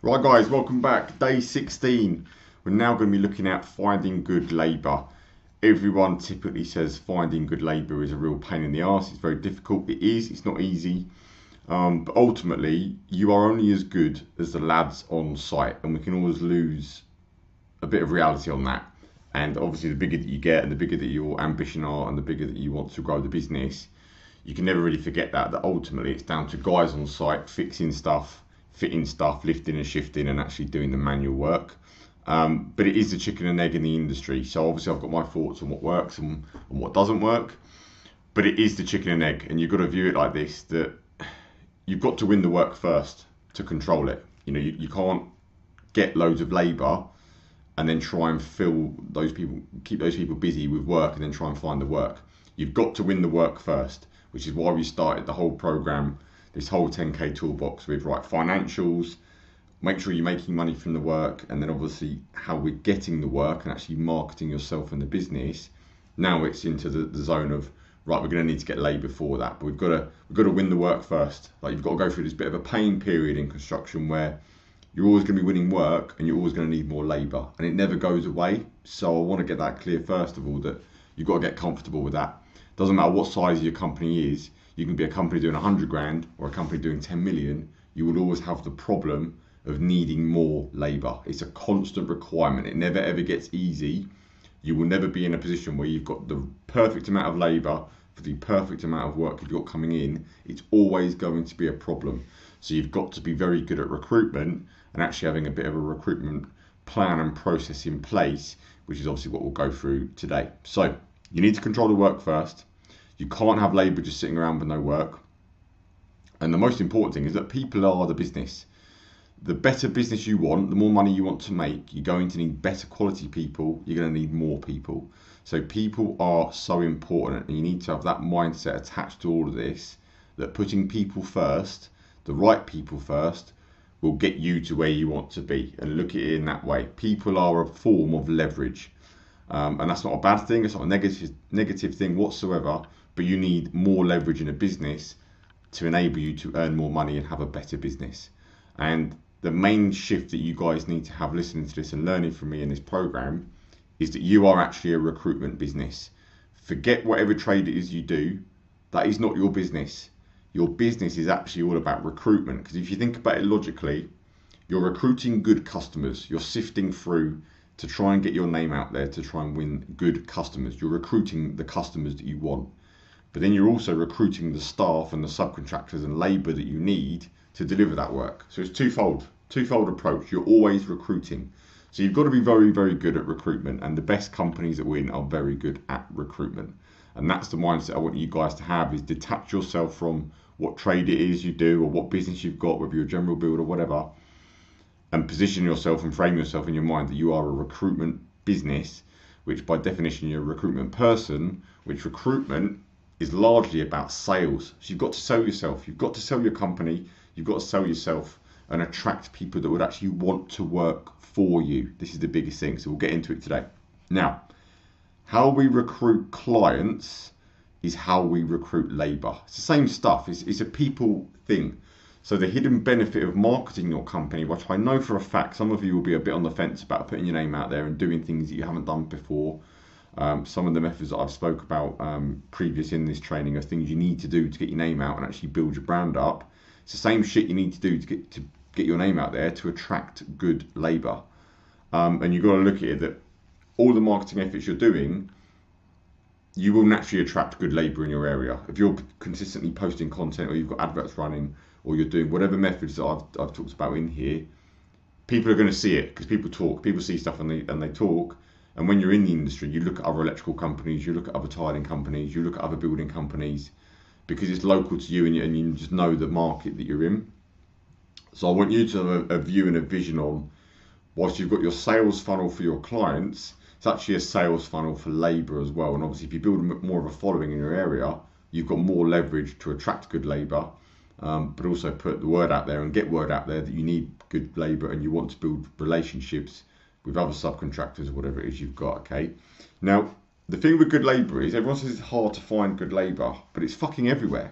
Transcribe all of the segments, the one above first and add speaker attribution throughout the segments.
Speaker 1: Right guys, welcome back. Day 16. We're now going to be looking at finding good labour. Everyone typically says finding good labour is a real pain in the arse. It's very difficult. It is. It's not easy. But ultimately, you are only as good as the lads on site, and we can always lose a bit of reality on that. And obviously, the bigger that you get, and the bigger that your ambition are, and the bigger that you want to grow the business, you can never really forget that ultimately it's down to guys on site fixing stuff, fitting stuff, lifting and shifting, and actually doing the manual work. But it is the chicken and egg in the industry. So obviously I've got my thoughts on what works and what doesn't work. But it is the chicken and egg, and you've got to view it like this: that you've got to win the work first to control it. You know, you can't get loads of labour and then try and fill those people, keep those people busy with work, and then try and find the work. You've got to win the work first, which is why we started the whole program, this whole 10K toolbox with financials, make sure you're making money from the work, and then obviously how we're getting the work and actually marketing yourself and the business. Now it's into the zone of, right, we're going to need to get labour for that, but we've got to win the work first. Like, you've got to go through this bit of a pain period in construction where you're always going to be winning work and you're always going to need more labour, and it never goes away. So I want to get that clear first of all, that you've got to get comfortable with that. Doesn't matter what size your company is. You can be a company doing 100 grand or a company doing 10 million. You will always have the problem of needing more labour. It's a constant requirement. It never ever gets easy. You will never be in a position where you've got the perfect amount of labour for the perfect amount of work you've got coming in. It's always going to be a problem. So you've got to be very good at recruitment and actually having a bit of a recruitment plan and process in place, which is obviously what we'll go through today. So you need to control the work first. You can't have labour just sitting around with no work. And the most important thing is that people are the business. The better business you want, the more money you want to make, you're going to need better quality people. You're going to need more people. So people are so important, and you need to have that mindset attached to all of this, that putting people first, the right people first, will get you to where you want to be. And look at it in that way. People are a form of leverage. And that's not a bad thing. It's not a negative thing whatsoever. But you need more leverage in a business to enable you to earn more money and have a better business. And the main shift that you guys need to have listening to this and learning from me in this program is that you are actually a recruitment business. Forget whatever trade it is you do. That is not your business. Your business is actually all about recruitment. Because if you think about it logically, you're recruiting good customers. You're sifting through to try and get your name out there, to try and win good customers. You're recruiting the customers that you want. But then you're also recruiting the staff and the subcontractors and labour that you need to deliver that work. So it's twofold approach. You're always recruiting. So you've got to be very, very good at recruitment, and the best companies that win are very good at recruitment. And that's the mindset I want you guys to have, is detach yourself from what trade it is you do or what business you've got, whether you're a general builder or whatever, and position yourself and frame yourself in your mind that you are a recruitment business, which by definition you're a recruitment person, which recruitment is largely about sales. So you've got to sell yourself, you've got to sell your company, you've got to sell yourself and attract people that would actually want to work for you. This is the biggest thing, so we'll get into it today. Now, how we recruit clients is how we recruit labour. It's the same stuff, it's a people thing. So the hidden benefit of marketing your company, which I know for a fact some of you will be a bit on the fence about putting your name out there and doing things that you haven't done before. Some of the methods that I've spoke about previous in this training are things you need to do to get your name out and actually build your brand up. It's the same shit you need to do to get your name out there to attract good labour. And you've got to look at it that all the marketing efforts you're doing, you will naturally attract good labour in your area. If you're consistently posting content, or you've got adverts running, or you're doing whatever methods that I've talked about in here, people are going to see it, because people talk, people see stuff and they talk. And when you're in the industry, you look at other electrical companies, you look at other tiling companies, you look at other building companies, because it's local to you, and you just know the market that you're in. So I want you to have a view and a vision on, whilst you've got your sales funnel for your clients, it's actually a sales funnel for labour as well. And obviously if you build more of a following in your area, you've got more leverage to attract good labour, but also put the word out there and get word out there that you need good labour and you want to build relationships with other subcontractors or whatever it is you've got, okay? Now, the thing with good labour is everyone says it's hard to find good labour, but it's fucking everywhere.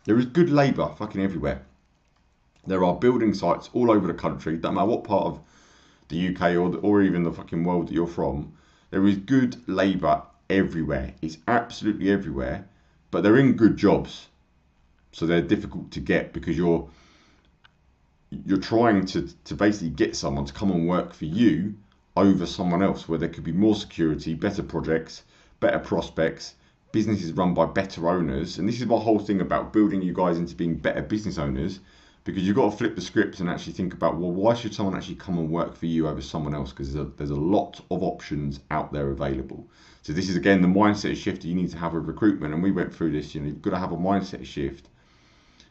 Speaker 1: There is good labour fucking everywhere. There are building sites all over the country, don't matter what part of the UK or even the fucking world that you're from. There is good labour everywhere. It's absolutely everywhere, but they're in good jobs, so they're difficult to get because you're trying to basically get someone to come and work for you over someone else, where there could be more security, better projects, better prospects, businesses run by better owners. And this is my whole thing about building you guys into being better business owners, because you've got to flip the script and actually think about, well, why should someone actually come and work for you over someone else? Because there's a lot of options out there available. So this is, again, the mindset shift you need to have with recruitment. And we went through this, you've got to have a mindset shift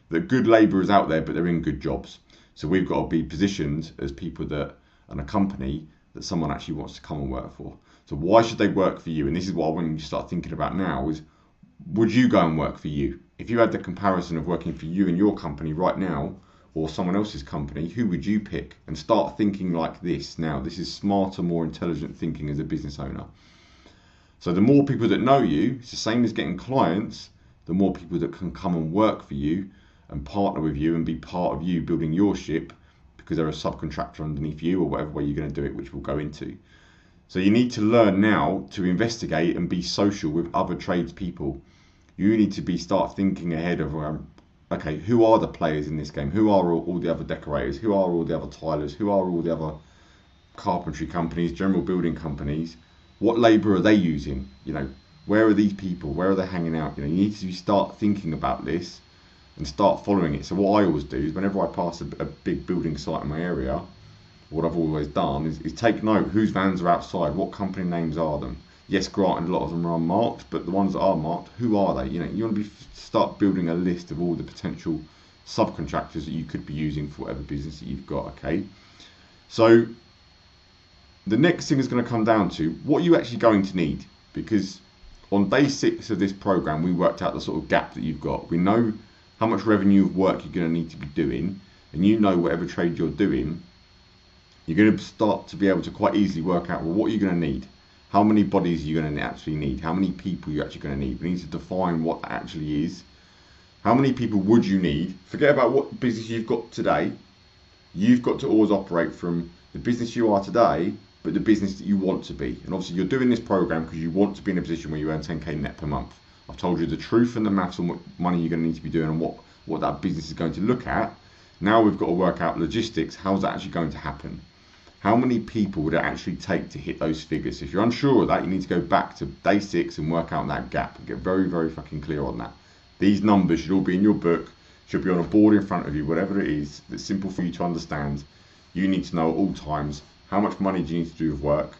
Speaker 1: that good labour is out there, but they're in good jobs. So we've got to be positioned as people that, and a company that someone actually wants to come and work for. So why should they work for you? And this is what I want you to start thinking about now is, would you go and work for you? If you had the comparison of working for you and your company right now, or someone else's company, who would you pick? And start thinking like this now. This is smarter, more intelligent thinking as a business owner. So the more people that know you, it's the same as getting clients, the more people that can come and work for you and partner with you and be part of you building your ship, because they're a subcontractor underneath you, or whatever way you're going to do it, which we'll go into. So you need to learn now to investigate and be social with other tradespeople. You need to start thinking ahead of, okay, who are the players in this game? Who are all the other decorators? Who are all the other tilers? Who are all the other carpentry companies, general building companies? What labour are they using? Where are these people? Where are they hanging out? You need to start thinking about this and start following it. So what I always do is, whenever I pass a big building site in my area, what I've always done is take note whose vans are outside, what company names are them. Yes, granted, a lot of them are unmarked, but the ones that are marked, who are they? You want to start building a list of all the potential subcontractors that you could be using for whatever business that you've got, okay? So the next thing is going to come down to what you're actually going to need, because on day 6 of this program, we worked out the sort of gap that you've got. We know how much revenue of work you're going to need to be doing, and whatever trade you're doing, you're going to start to be able to quite easily work out, well, what you're going to need. How many bodies are you going to actually need? How many people you're actually going to need? We need to define what that actually is. How many people would you need? Forget about what business you've got today. You've got to always operate from the business you are today, but the business that you want to be. And obviously you're doing this program because you want to be in a position where you earn 10k net per month. I've told you the truth and the maths on what money you're going to need to be doing and what that business is going to look at. Now we've got to work out logistics. How's that actually going to happen? How many people would it actually take to hit those figures? If you're unsure of that, you need to go back to day 6 and work out that gap and get very, very fucking clear on that. These numbers should all be in your book, should be on a board in front of you, whatever it is that's simple for you to understand. You need to know at all times, how much money do you need to do with work?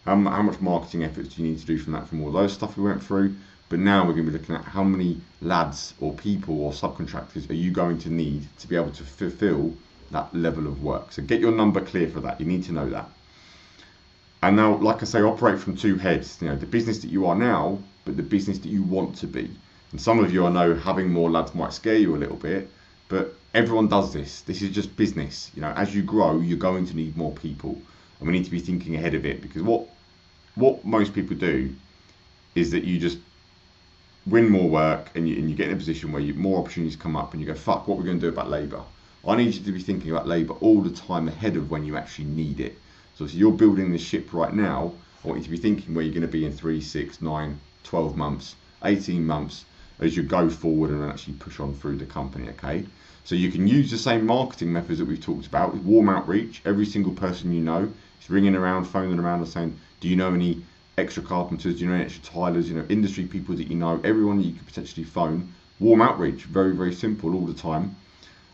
Speaker 1: How much marketing efforts do you need to do from all those stuff we went through? But now we're going to be looking at how many lads or people or subcontractors are you going to need to be able to fulfill that level of work. So get your number clear for that. You need to know that. And now, like I say, operate from 2 heads. The business that you are now, but the business that you want to be. And some of you, I know, having more lads might scare you a little bit, but everyone does this. This is just business. As you grow, you're going to need more people, and we need to be thinking ahead of it, because what most people do is that you just win more work and you get in a position where more opportunities come up and you go, fuck, what are we going to do about labour? I need you to be thinking about labour all the time ahead of when you actually need it. So you're building this ship right now. I want you to be thinking where you're going to be in 3, 6, 9, 12 months, 18 months as you go forward and actually push on through the company, okay? So you can use the same marketing methods that we've talked about. Warm outreach, every single person you know, is ringing around, phoning around and saying, do you know any extra carpenters, do you know any extra tilers, industry people that you know, everyone that you could potentially phone. Warm outreach, very, very simple all the time.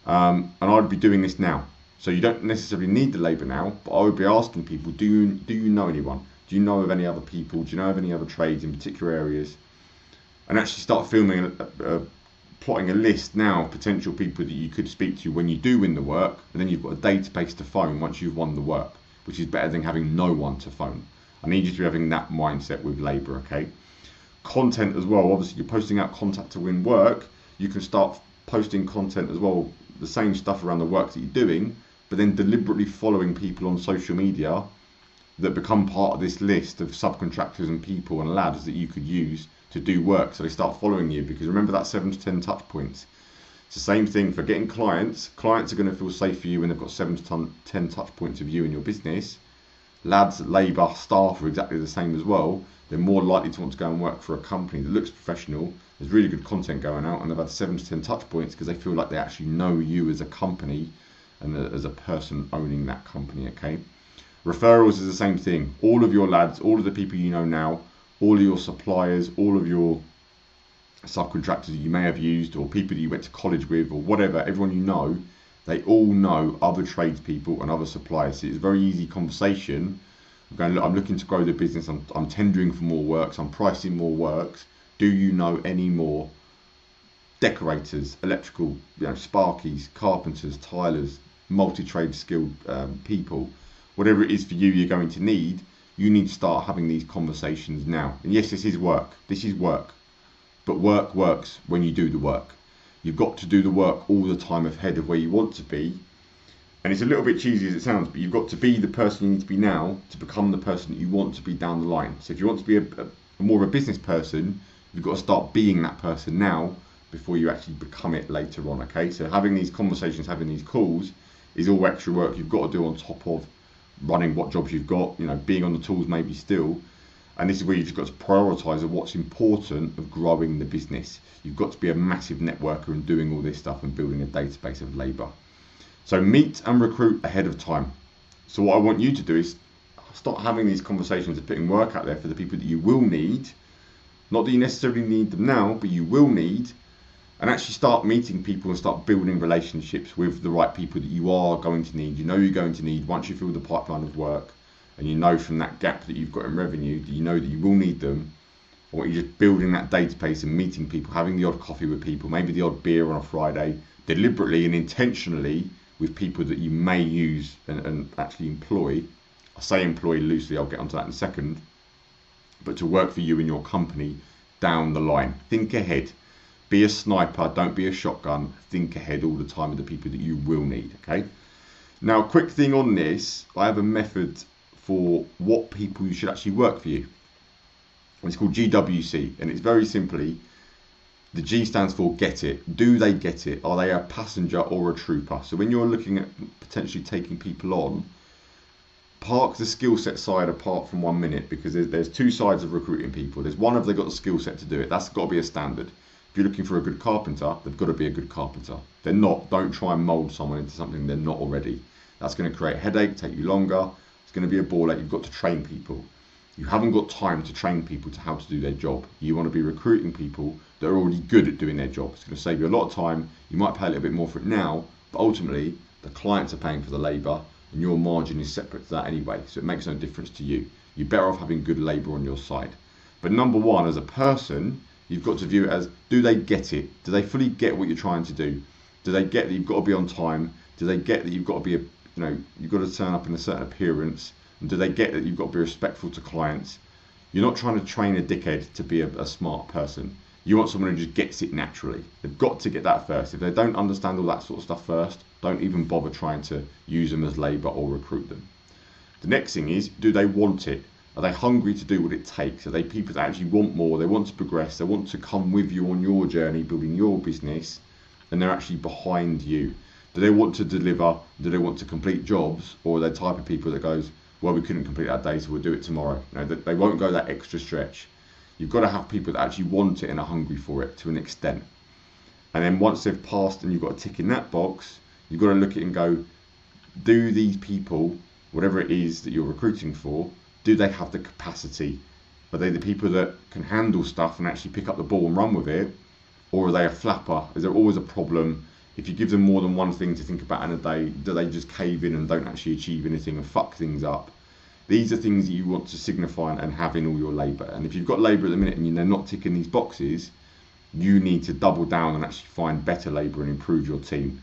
Speaker 1: And I'd be doing this now. So you don't necessarily need the labour now, but I would be asking people, do you know anyone? Do you know of any other people? Do you know of any other trades in particular areas? And actually start plotting a list now of potential people that you could speak to when you do win the work, and then you've got a database to phone once you've won the work, which is better than having no one to phone. I need you to be having that mindset with labour, okay? Content as well. Obviously, you're posting out content to win work. You can start posting content as well, the same stuff around the work that you're doing, but then deliberately following people on social media that become part of this list of subcontractors and people and lads that you could use to do work. So they start following you, because remember that 7 to 10 touch points. It's the same thing for getting clients. Clients are going to feel safe for you when they've got 7 to 10 touch points of you in your business. Lads, labour, staff are exactly the same as well. They're more likely to want to go and work for a company that looks professional. There's really good content going out, and they've had 7 to 10 touch points because they feel like they actually know you as a company and as a person owning that company, okay? Referrals is the same thing. All of your lads, all of the people you know now, all of your suppliers, all of your subcontractors that you may have used, or people that you went to college with, or whatever, everyone you know, they all know other tradespeople and other suppliers. So it's a very easy conversation. I'm going, look, I'm looking to grow the business. I'm tendering for more works. I'm pricing more works. Do you know any more decorators, electrical, sparkies, carpenters, tilers, multi-trade skilled people? Whatever it is for you, you're going to need. You need to start having these conversations now. And yes, this is work. This is work. But work works when you do the work. You've got to do the work all the time ahead of where you want to be. And it's a little bit cheesy as it sounds, but you've got to be the person you need to be now to become the person that you want to be down the line. So if you want to be a more of a business person, you've got to start being that person now before you actually become it later on, okay? So having these conversations, having these calls is all extra work you've got to do on top of running what jobs you've got, being on the tools maybe still. And this is where you've just got to prioritise what's important of growing the business. You've got to be a massive networker and doing all this stuff and building a database of labour. So meet and recruit ahead of time. So what I want you to do is start having these conversations and putting work out there for the people that you will need. Not that you necessarily need them now, but you will need. And actually start meeting people and start building relationships with the right people that you are going to need. You know you're going to need once you fill the pipeline of work. And you know from that gap that you've got in revenue, that you know that you will need them. I want you just building that database and meeting people, having the odd coffee with people, maybe the odd beer on a Friday, deliberately and intentionally with people that you may use and actually employ. I say employ loosely, I'll get onto that in a second, but to work for you and your company down the line. Think ahead. Be a sniper, don't be a shotgun. Think ahead all the time of the people that you will need, okay? Now, a quick thing on this, I have a method for what people you should actually work for you. It's called GWC, and it's very simply, the G stands for get it. Do they get it? Are they a passenger or a trooper? So when you're looking at potentially taking people on, park the skill set side apart from 1 minute, because there's two sides of recruiting people. There's one of they've got the skill set to do it. That's got to be a standard. If you're looking for a good carpenter, they've got to be a good carpenter. They're not. Don't try and mould someone into something they're not already. That's going to create a headache, take you longer. It's going to be a ball ache. You've got to train people. You haven't got time to train people to how to do their job. You want to be recruiting people that are already good at doing their job. It's going to save you a lot of time. You might pay a little bit more for it now, but ultimately the clients are paying for the labour and your margin is separate to that anyway. So it makes no difference to you. You're better off having good labour on your side. But number one, as a person, you've got to view it as, do they get it? Do they fully get what you're trying to do? Do they get that you've got to be on time? Do they get that you've got to be you've got to turn up in a certain appearance? And do they get that you've got to be respectful to clients? You're not trying to train a dickhead to be a smart person. You want someone who just gets it naturally. They've got to get that first. If they don't understand all that sort of stuff first, don't even bother trying to use them as labour or recruit them. The next thing is, do they want it? Are they hungry to do what it takes? Are they people that actually want more? They want to progress. They want to come with you on your journey, building your business, and they're actually behind you. Do they want to deliver? Do they want to complete jobs? Or are they the type of people that goes, well, we couldn't complete that day, so we'll do it tomorrow? They won't go that extra stretch. You've got to have people that actually want it and are hungry for it to an extent. And then once they've passed and you've got a tick in that box, you've got to look at it and go, do these people, whatever it is that you're recruiting for, do they have the capacity? Are they the people that can handle stuff and actually pick up the ball and run with it? Or are they a flapper? Is there always a problem? If you give them more than one thing to think about in a day, do they just cave in and don't actually achieve anything and fuck things up? These are things that you want to signify and have in all your labour. And if you've got labour at the minute and they're not ticking these boxes, you need to double down and actually find better labour and improve your team.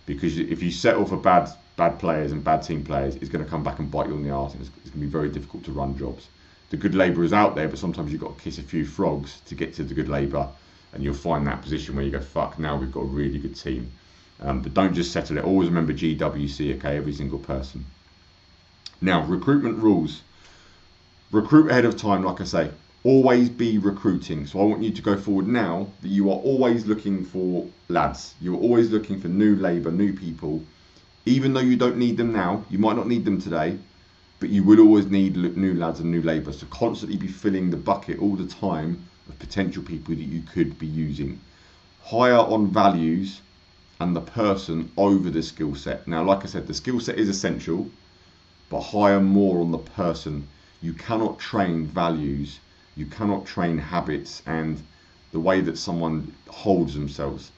Speaker 1: Because if you settle for bad players and bad team players, it's going to come back and bite you on the arse, and it's going to be very difficult to run jobs. The good labour is out there, but sometimes you've got to kiss a few frogs to get to the good labour, and you'll find that position where you go, fuck, now we've got a really good team. But don't just settle it. Always remember GWC, okay, every single person. Now, recruitment rules. Recruit ahead of time, like I say. always be recruiting. So I want you to go forward now that you are always looking for lads. You're always looking for new labour, new people. Even though you don't need them now, you might not need them today, but you will always need new lads and new labour. So constantly be filling the bucket all the time of potential people that you could be using. Hire on values and the person over the skill set. Now, like I said, the skill set is essential, but hire more on the person. You cannot train values, you cannot train habits and the way that someone holds themselves.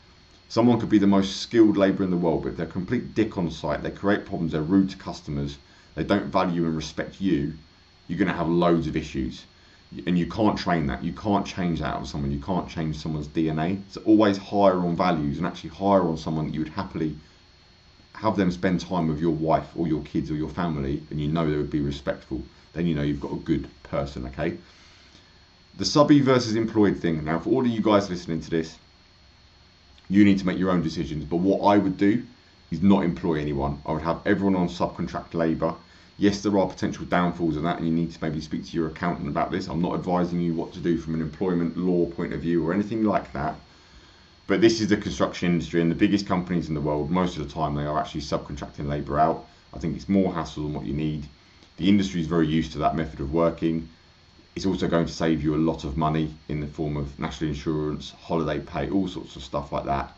Speaker 1: Someone could be the most skilled labourer in the world, but if they're a complete dick on site, they create problems, they're rude to customers, they don't value and respect you, you're going to have loads of issues. And you can't train that. You can't change that out of someone. You can't change someone's DNA. So always hire on values and actually hire on someone that you would happily have them spend time with your wife or your kids or your family, and you know they would be respectful. Then you know you've got a good person, okay? The subby versus employed thing. Now, for all of you guys listening to this, you need to make your own decisions. But what I would do is not employ anyone. I would have everyone on subcontract labour. Yes, there are potential downfalls of that, and you need to maybe speak to your accountant about this. I'm not advising you what to do from an employment law point of view or anything like that. But this is the construction industry, and the biggest companies in the world, most of the time, they are actually subcontracting labour out. I think it's more hassle than what you need. The industry is very used to that method of working. It's also going to save you a lot of money in the form of national insurance, holiday pay, all sorts of stuff like that.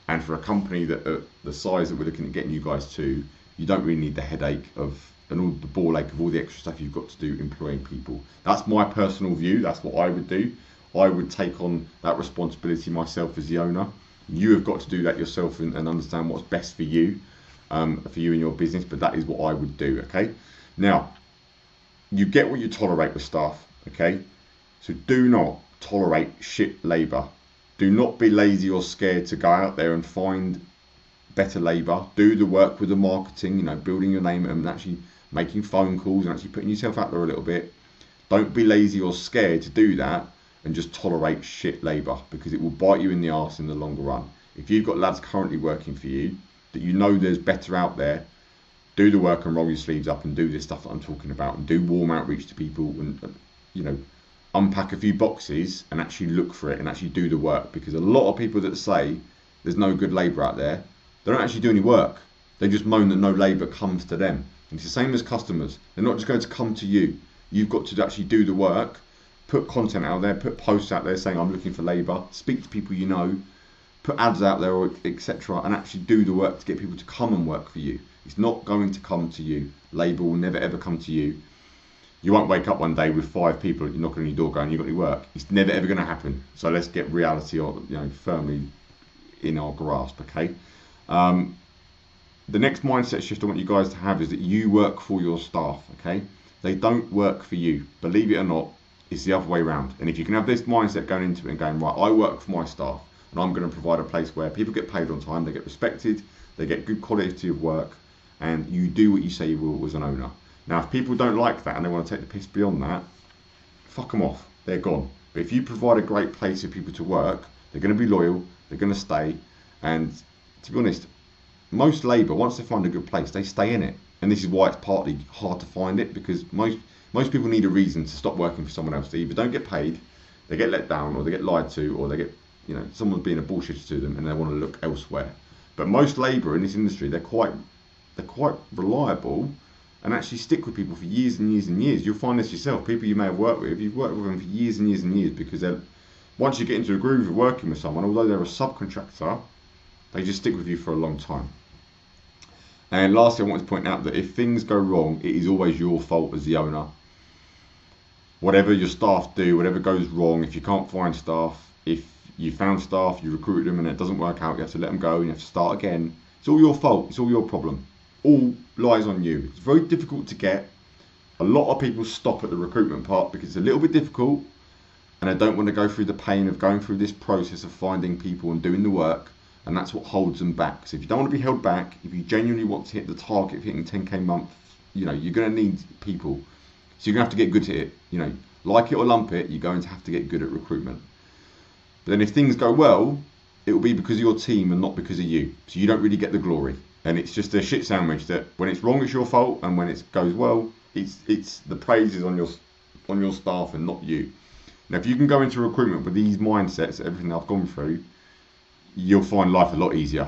Speaker 1: And for a company that the size that we're looking at getting you guys to, you don't really need the headache of and all the ball ache of all the extra stuff you've got to do employing people. That's my personal view. That's what I would do. I would take on that responsibility myself as the owner. You have got to do that yourself and understand what's best for you and your business, but that is what I would do, okay? Now, you get what you tolerate with staff, okay? So do not tolerate shit labour. Do not be lazy or scared to go out there and find better labour. Do the work with the marketing, building your name and actually making phone calls and actually putting yourself out there a little bit. Don't be lazy or scared to do that and just tolerate shit labour, because it will bite you in the arse in the longer run. If you've got lads currently working for you that you know there's better out there, do the work and roll your sleeves up and do this stuff that I'm talking about, and do warm outreach to people and unpack a few boxes and actually look for it and actually do the work. Because a lot of people that say there's no good labour out there, they don't actually do any work. They just moan that no labour comes to them. And it's the same as customers. They're not just going to come to you. You've got to actually do the work, put content out there, put posts out there saying I'm looking for labour, speak to people you know, put ads out there, etc., and actually do the work to get people to come and work for you. It's not going to come to you. Labour will never ever come to you. You won't wake up one day with 5 people knocking on your door going, you've got any work. It's never ever going to happen. So let's get reality firmly in our grasp, okay? The next mindset shift I want you guys to have is that you work for your staff, okay? They don't work for you. Believe it or not, it's the other way around. And if you can have this mindset going into it and going, right, I work for my staff and I'm going to provide a place where people get paid on time, they get respected, they get good quality of work, and you do what you say you will as an owner. Now, if people don't like that and they want to take the piss beyond that, fuck them off. They're gone. But if you provide a great place for people to work, they're going to be loyal, they're going to stay, and to be honest, most labour, once they find a good place, they stay in it. And this is why it's partly hard to find it, because most people need a reason to stop working for someone else. They either don't get paid, they get let down, or they get lied to, or they get, someone's being a bullshitter to them and they want to look elsewhere. But most labour in this industry, they're quite reliable and actually stick with people for years and years and years. You'll find this yourself. People you may have worked with, you've worked with them for years and years and years, because once you get into a groove of working with someone, although they're a subcontractor, they just stick with you for a long time. And lastly, I want to point out that if things go wrong, it is always your fault as the owner. Whatever your staff do, whatever goes wrong, if you can't find staff, if you found staff, you recruit them and it doesn't work out, you have to let them go and you have to start again. It's all your fault. It's all your problem. All lies on you. It's very difficult to get. A lot of people stop at the recruitment part because it's a little bit difficult and they don't want to go through the pain of going through this process of finding people and doing the work. And that's what holds them back. So if you don't want to be held back, if you genuinely want to hit the target of hitting 10k a month, you're going to need people. So you're going to have to get good at it. Like it or lump it, you're going to have to get good at recruitment. But then if things go well, it will be because of your team and not because of you. So you don't really get the glory. And it's just a shit sandwich that when it's wrong, it's your fault, and when it goes well, it's the praise is on your staff and not you. Now, if you can go into recruitment with these mindsets, everything I've gone through, you'll find life a lot easier.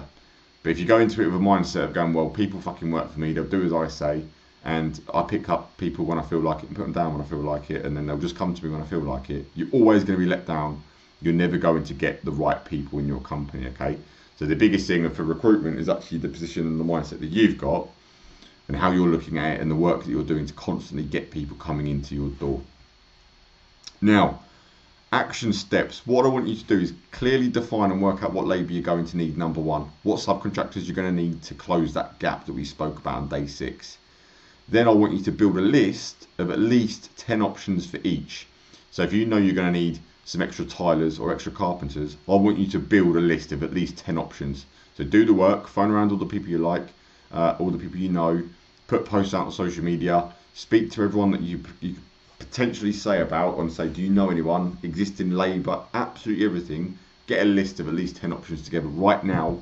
Speaker 1: But if you go into it with a mindset of going, well, people fucking work for me, they'll do as I say, and I pick up people when I feel like it and put them down when I feel like it, and then they'll just come to me when I feel like it, you're always going to be let down. You're never going to get the right people in your company, okay? So the biggest thing for recruitment is actually the position and the mindset that you've got and how you're looking at it and the work that you're doing to constantly get people coming into your door. Now, action steps. What I want you to do is clearly define and work out what labour you're going to need, number one. What subcontractors you're going to need to close that gap that we spoke about on day 6. Then I want you to build a list of at least 10 options for each. So if you know you're going to need some extra tilers or extra carpenters, I want you to build a list of at least 10 options. So do the work, phone around all the people you like, all the people you know, put posts out on social media, speak to everyone that you potentially say about and say, do you know anyone, existing labour, absolutely everything. Get a list of at least 10 options together right now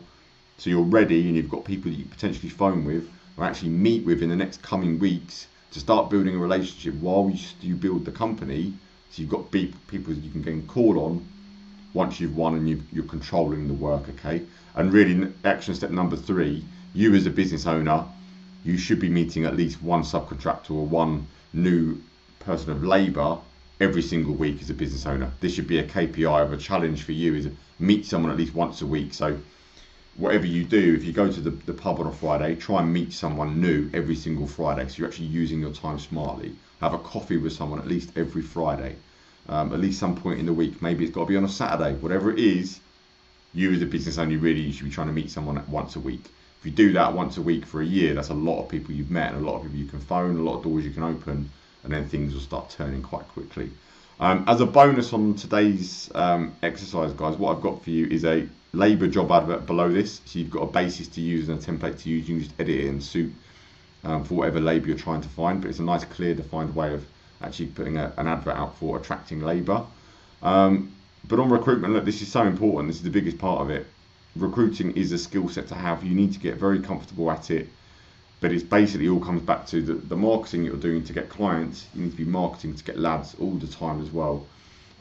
Speaker 1: so you're ready and you've got people that you potentially phone with or actually meet with in the next coming weeks to start building a relationship while you build the company. So you've got people that you can get called on once you've won and you're controlling the work, okay? And really, action step number 3, you as a business owner, you should be meeting at least one subcontractor or one new person of labour every single week as a business owner. This should be a KPI of a challenge for you, is meet someone at least once a week. So whatever you do, if you go to the pub on a Friday, try and meet someone new every single Friday. So you're actually using your time smartly. Have a coffee with someone at least every Friday, at least some point in the week. Maybe it's got to be on a Saturday. Whatever it is, you as a business owner, you should be trying to meet someone once a week. If you do that once a week for a year, that's a lot of people you've met and a lot of people you can phone, a lot of doors you can open, and then things will start turning quite quickly. As a bonus on today's exercise, guys, what I've got for you is a labour job advert below this. So you've got a basis to use and a template to use. You can just edit it and suit for whatever labour you're trying to find. But it's a nice, clear, defined way of actually putting an advert out for attracting labour. But on recruitment, look, this is so important. This is the biggest part of it. Recruiting is a skill set to have. You need to get very comfortable at it. But it's basically all comes back to the marketing you're doing to get clients. You need to be marketing to get lads all the time as well,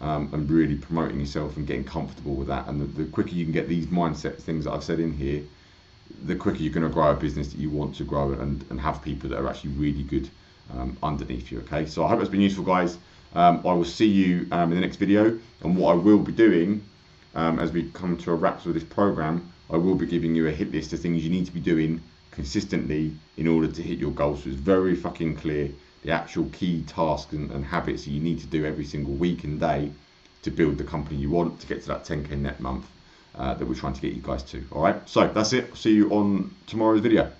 Speaker 1: and really promoting yourself and getting comfortable with that. And the quicker you can get these mindset things that I've said in here, the quicker you're going to grow a business that you want to grow and have people that are actually really good underneath you. Okay, so I hope it's been useful, guys. I will see you in the next video. And what I will be doing as we come to a wrap with this program, I will be giving you a hit list of things you need to be doing consistently in order to hit your goals. So it's very fucking clear the actual key tasks and habits that you need to do every single week and day to build the company you want to get to that 10k net month that we're trying to get you guys to. All right, so that's it. See you on tomorrow's video.